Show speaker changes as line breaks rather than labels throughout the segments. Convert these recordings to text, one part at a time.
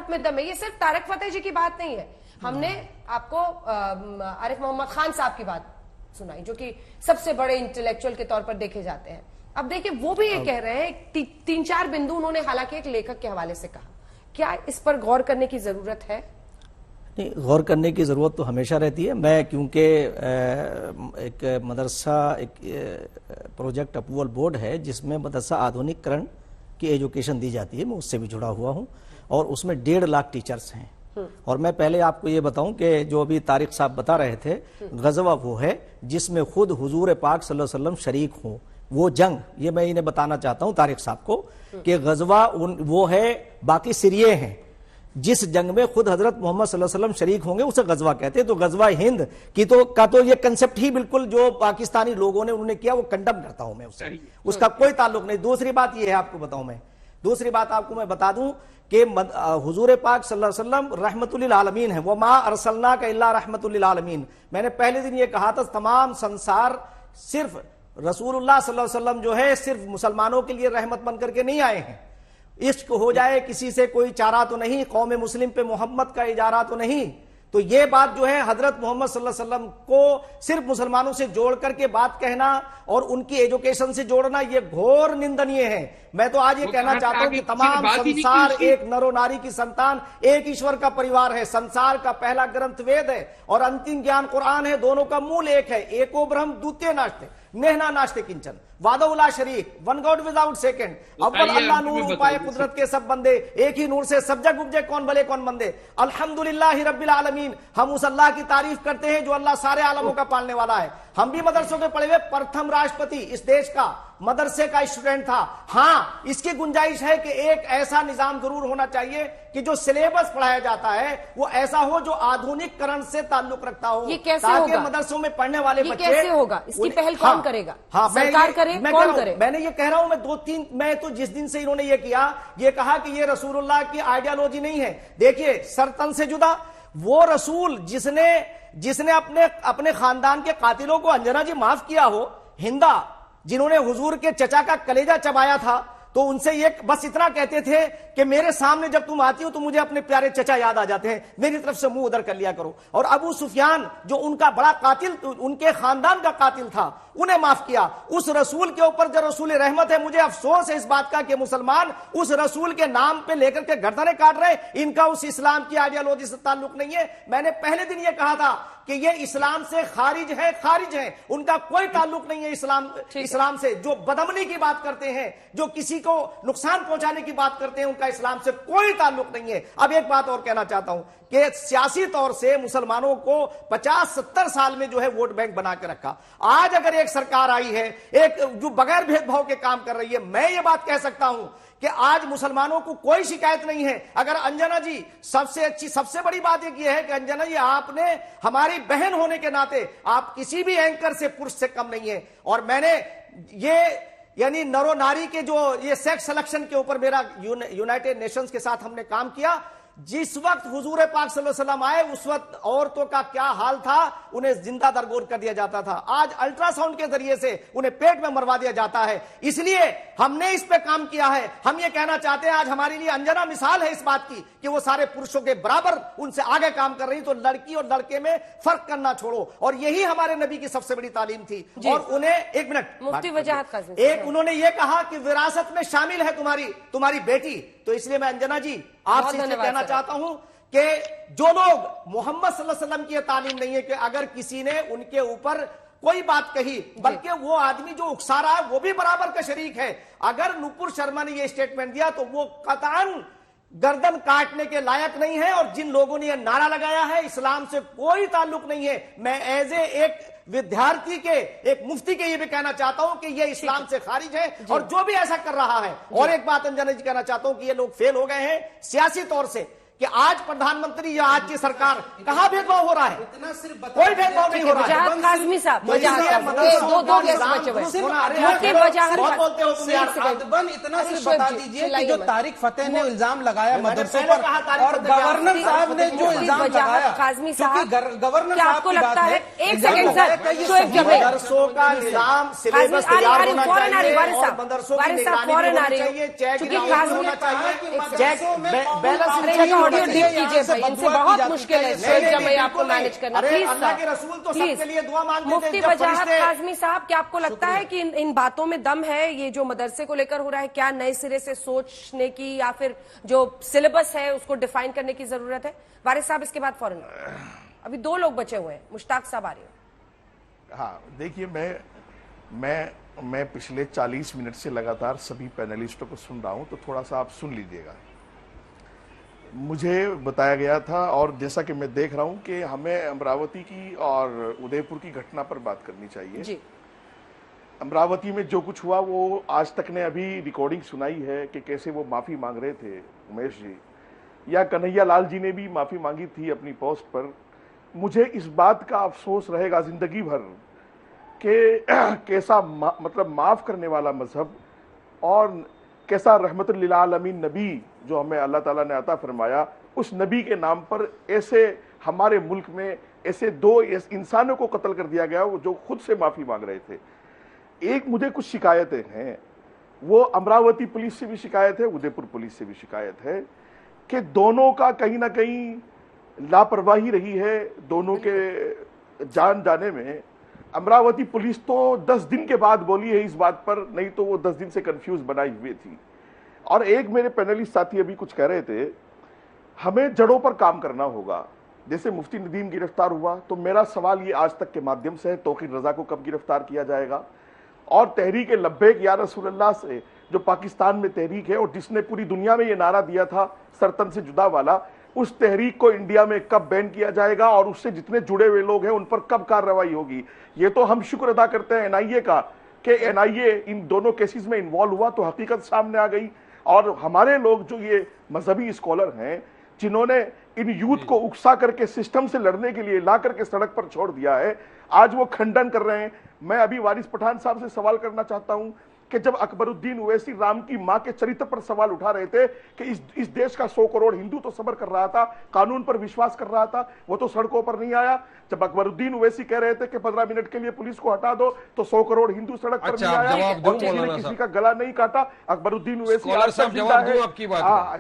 खत्म दम है। ये सिर्फ तारक फतेह जी की बात नहीं है, हमने आपको आरिफ मोहम्मद खान साहब की बात सुनाई जो कि सबसे बड़े इंटेलेक्चुअल के तौर पर देखे जाते हैं। अब देखिए वो भी ये कह रहे हैं, 3-4 बिंदु उन्होंने हालांकि एक लेखक के हवाले से कहा, क्या इस पर गौर करने की जरूरत है?
नहीं, गौर करने की ज़रूरत तो हमेशा रहती है। मैं क्योंकि एक मदरसा एक प्रोजेक्ट अप्रूवल बोर्ड है जिसमें मदरसा आधुनिकरण की एजुकेशन दी जाती है, मैं उससे भी जुड़ा हुआ हूँ और उसमें 1.5 लाख टीचर्स हैं। और मैं पहले आपको ये बताऊं कि जो अभी तारिक साहब बता रहे थे, गज़वा वो है जिसमें खुद हुजूर पाक सल्लल्लाहु अलैहि वसल्लम शरीक हों, वो जंग, ये मैं इन्हें बताना चाहता हूं तारिक साहब को कि गज़वा वो है, बाकी सिरिये हैं, जिस जंग में खुद हजरत मोहम्मद सल्लल्लाहु अलैहि वसल्लम शरीक होंगे उसे गज़वा कहते हैं। तो गज़वा हिंद की तो ये कंसेप्ट ही बिल्कुल जो पाकिस्तानी लोगों ने उन्होंने किया वो कंडम करता हूं मैं उससे, उसका कोई ताल्लुक नहीं। दूसरी बात ये है, आपको बताऊं मैं, दूसरी बात आपको मैं बता दूं कि हुजूर पाक सल्लल्लाहु अलैहि वसल्लम रहमतुल लिल आलमीन है, वमा अरसलनाका इल्ला रहमतुल लिल आलमीन। मैंने पहले दिन ये कहा था, तमाम संसार सिर्फ रसूलुल्लाह सल्लल्लाहु अलैहि वसल्लम जो है सिर्फ मुसलमानों के लिए रहमत बन करके नहीं आए हैं। इश्क हो जाए किसी से कोई चारा तो नहीं, कौम मुस्लिम पे मोहम्मद का इजारा तो नहीं। तो ये बात जो है हजरत मोहम्मद सल्लल्लाहु अलैहि वसल्लम को सिर्फ मुसलमानों से जोड़ करके बात कहना और उनकी एजुकेशन से जोड़ना, ये घोर निंदनीय है। मैं तो आज ये कहना चाहता हूं कि तमाम संसार एक नरो नारी की संतान, एक ईश्वर का परिवार है। संसार का पहला ग्रंथ वेद है और अंतिम ज्ञान कुरान है, दोनों का मूल एक है। एको ब्रह्म द्वितीय नास्ते नेहना नास्ते किंचन, वादउला शरीक, वन गॉड विदाउट सेकंड, अव्वल अल्लाह नूर उपाय कुदरत के सब बंदे, एक ही नूर से सब जग उपजे, कौन भले कौन मंदे, अल्हम्दुलिल्लाहि रब्बिल आलमीन। हम उस अल्लाह की तारीफ करते हैं जो अल्लाह सारे आलमों का पालने वाला है। हम भी मदरसों के पढ़े हुए, प्रथम राष्ट्रपति इस देश का मदरसे का स्टूडेंट था। हाँ, इसकी गुंजाइश है कि एक ऐसा निजाम जरूर होना चाहिए कि जो सिलेबस पढ़ाया जाता है वो ऐसा हो जो आधुनिकरण से ताल्लुक रखता हो।
ये कैसे
ताकि
होगा?
मदरसों में पढ़ने वाले बच्चे,
कैसे होगा? इसकी पहल कौन करेगा?
हाँ,
सरकार करे, कौन करे?
मैंने ये कह रहा हूं, मैं तो जिस दिन से इन्होंने ये किया, ये कहा कि ये रसूलुल्लाह की आइडियोलॉजी नहीं है। देखिए, सरतन से जुदा वो रसूल जिसने अपने खानदान के कातिलों को, अंजना जी माफ किया हो, हिंदा जिन्होंने हुजूर के चचा का कलेजा चबाया था, तो उनसे ये बस इतना कहते थे कि मेरे सामने जब तुम आती हो तो मुझे अपने प्यारे चचा याद आ जाते हैं, मेरी तरफ से मुंह उधर कर लिया करो। और अबू सुफियान जो उनका बड़ा कातिल, उनके खानदान का कातिल था, उन्हें माफ किया। उस रसूल के ऊपर जो रसूल रहमत है, मुझे अफसोस है इस बात का कि मुसलमान उस रसूल के नाम पे लेकर के गर्दनें काट रहे। इनका उस इस्लाम की आइडियोलॉजी से ताल्लुक नहीं है। मैंने पहले दिन ये कहा था कि ये इस्लाम से खारिज है, उनका कोई ताल्लुक नहीं है इस्लाम से। जो बदअमली की बात करते हैं, जो किसी को नुकसान पहुंचाने की बात करते हैं, उनका इस्लाम से कोई ताल्लुक नहीं है। अब एक बात और कहना चाहता हूं कि सियासी तौर से मुसलमानों को 50-70 साल में जो है वोट बैंक बना के रखा। आज अगर एक सरकार आई है, एक जो बगैर भेदभाव के काम कर रही है, मैं ये बात कह सकता हूं कि आज मुसलमानों को कोई शिकायत नहीं है। अगर अंजना जी, सबसे बड़ी बात एक ये है कि अंजना जी, आपने हमारी बहन होने के नाते आप किसी भी एंकर से, पुरुष से कम नहीं है। और मैंने ये यानी नरो नारी के जो ये सेक्स सिलेक्शन के ऊपर मेरा यूनाइटेड नेशंस के साथ हमने काम किया। जिस वक्त हुजूर पाक सल्लल्लाहु अलैहि वसल्लम आए, उस वक्त औरतों का क्या हाल था, उन्हें जिंदा दरगोर कर दिया जाता था। आज अल्ट्रासाउंड के जरिए से उन्हें पेट में मरवा दिया जाता है। इसलिए हमने इस पे काम किया है। हम ये कहना चाहते हैं, आज हमारे लिए अंजना मिसाल है इस बात की कि वो सारे पुरुषों के बराबर उनसे आगे काम कर रही। तो लड़की और लड़के में फर्क करना छोड़ो। और यही हमारे नबी की सबसे बड़ी तालीम थी। और उन्हें, एक मिनट,
मुफ्ती वजाहत काज़ी,
एक उन्होंने ये कहा कि विरासत में शामिल है तुम्हारी बेटी। तो इसलिए मैं अंजना जी आपसे कहना चाहता हूं कि जो लोग मोहम्मद सल्लल्लाहु अलैहि वसल्लम की तालीम नहीं है, कि अगर किसी ने उनके ऊपर कोई बात कही, बल्कि वो आदमी जो उकसा रहा है वो भी बराबर का शरीक है। अगर नुपुर शर्मा ने ये स्टेटमेंट दिया तो वो कतई गर्दन काटने के लायक नहीं है। और जिन लोगों ने यह नारा लगाया है, इस्लाम से कोई ताल्लुक नहीं है, मैं एज एक विद्यार्थी के, एक मुफ्ती के ये भी कहना चाहता हूं कि ये इस्लाम से खारिज है। और जो भी ऐसा कर रहा है, और एक बात अंजना जी कहना चाहता हूं कि ये लोग फेल हो गए हैं सियासी तौर से, कि आज प्रधानमंत्री या आज की सरकार कहां भेदभाव हो रहा है? कोई भेदभाव नहीं हो रहा है।
काज़मी साहब, दो
इतना सिर्फ बता दीजिए कि जो तारिक फतेह ने इल्जाम लगाया मदरसों पर, और गवर्नर साहब ने जो इल्जाम लगाया,
काज़मी साहब,
गवर्नर
क्या आपको लगता है, एक सेकंड सर,
मदरसों का निजाम सिलेबस तैयार होना चाहिए और मदरसों की निगरानी होनी चाहिए, चेक होना चाहिए, बैलेंस
ऑडियो डिप कीजिए भाई, इनसे बहुत मुश्किल है शेख जमाई आपको मैनेज करना। प्लीज मुफ्ती वजाहत काज़मी साहब, क्या आपको लगता है कि इन बातों में दम है? ये जो मदरसे को लेकर हो रहा है, क्या नए सिरे से सोचने की या फिर जो सिलेबस है उसको डिफाइन करने की जरूरत है? वारिस साहब इसके बाद फौरन, अभी 2 लोग बचे हुए हैं, मुश्ताक साहब आ रही हूं।
हाँ देखिए, मैं पिछले 40 मिनट से लगातार सभी पैनलिस्टों को सुन रहा हूं, तो थोड़ा सा आप सुन लीजिएगा। मुझे बताया गया था, और जैसा कि मैं देख रहा हूं, कि हमें अमरावती की और उदयपुर की घटना पर बात करनी चाहिए जी। अमरावती में जो कुछ हुआ वो आज तक ने अभी रिकॉर्डिंग सुनाई है कि कैसे वो माफी मांग रहे थे उमेश जी, या कन्हैया लाल जी ने भी माफी मांगी थी अपनी पोस्ट पर। मुझे इस बात का अफसोस रहेगा जिंदगी भर कि कैसा मतलब माफ करने वाला मजहब और कैसा रहमतुल लिल आलमीन नबी जो हमें अल्लाह ताला ने अता फरमाया, उस नबी के नाम पर ऐसे हमारे मुल्क में ऐसे 2 इंसानों को कत्ल कर दिया गया जो खुद से माफी मांग रहे थे। एक मुझे कुछ शिकायतें हैं, वो अमरावती पुलिस से भी शिकायत है, उदयपुर पुलिस से भी शिकायत है, कि दोनों का कहीं ना कहीं लापरवाही रही है दोनों के जान जाने में। अमरावती पुलिस तो 10 दिन के बाद बोली है इस बात पर, नहीं तो वो 10 दिन से कंफ्यूज बनाई हुई थी। और एक मेरे पैनलिस्ट साथी अभी कुछ कह रहे थे, हमें जड़ों पर काम करना होगा। जैसे मुफ्ती नदीम गिरफ्तार हुआ, तो मेरा सवाल ये आज तक के माध्यम से है, तौकीर रजा को कब गिरफ्तार किया जाएगा? और तहरीक लब्बैक या रसूलल्लाह से जो पाकिस्तान में तहरीक है और जिसने पूरी दुनिया में ये नारा दिया था सरतन से जुदा वाला, उस तहरीक को इंडिया में कब बैन किया जाएगा और उससे जितने जुड़े हुए लोग हैं उन पर कब कार्रवाई होगी? ये तो हम शुक्र अदा करते हैं एनआईए का कि एनआईए इन दोनों केसेस में इन्वॉल्व हुआ तो हकीकत सामने आ गई। और हमारे लोग जो ये मजहबी स्कॉलर हैं जिन्होंने इन यूथ को उकसा करके सिस्टम से लड़ने के लिए ला करके सड़क पर छोड़ दिया है, आज वो खंडन कर रहे हैं। मैं अभी वारिस पठान साहब से सवाल करना चाहता हूं कि जब अकबरुद्दीन ओवैसी राम की मां के चरित्र पर सवाल उठा रहे थे कि इस देश का 100 करोड़ हिंदू तो सब्र कर रहा था, कानून पर विश्वास कर रहा था, वो तो सड़कों पर नहीं आया। जब अकबरुद्दीन ओवैसी कह रहे थे कि 15 मिनट के लिए पुलिस को हटा दो, तो 100 करोड़ हिंदू सड़क पर नहीं आया और किसी ने किसी का गला नहीं काटा। अकबरुद्दीन ओवैसी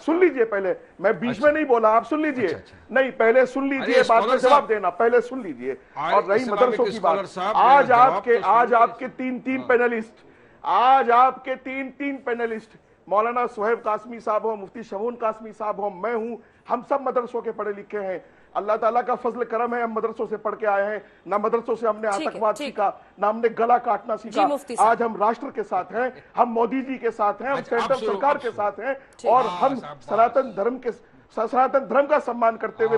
सुन लीजिए, पहले मैं बीच में नहीं बोला, आप सुन लीजिए। नहीं, पहले सुन लीजिए, बाद में जवाब देना, पहले सुन लीजिए। और रही मदरसों की बात, आज आपके तीन पैनलिस्ट, आज आपके तीन पैनलिस्ट, मौलाना सुहेब कासमी साहब हो, मुफ्ती शहून कासमी साहब हो, मैं हूं, हम सब मदरसों के पढ़े लिखे हैं। अल्लाह ताला का फजल करम है, हम मदरसों से पढ़ के आए हैं। ना मदरसों से हमने आतंकवाद सीखा, ना हमने गला काटना सीखा। आज हम राष्ट्र के साथ हैं, हम मोदी जी के साथ हैं, हम सेंट्रल सरकार के साथ हैं और हम सनातन धर्म का सम्मान करते हुए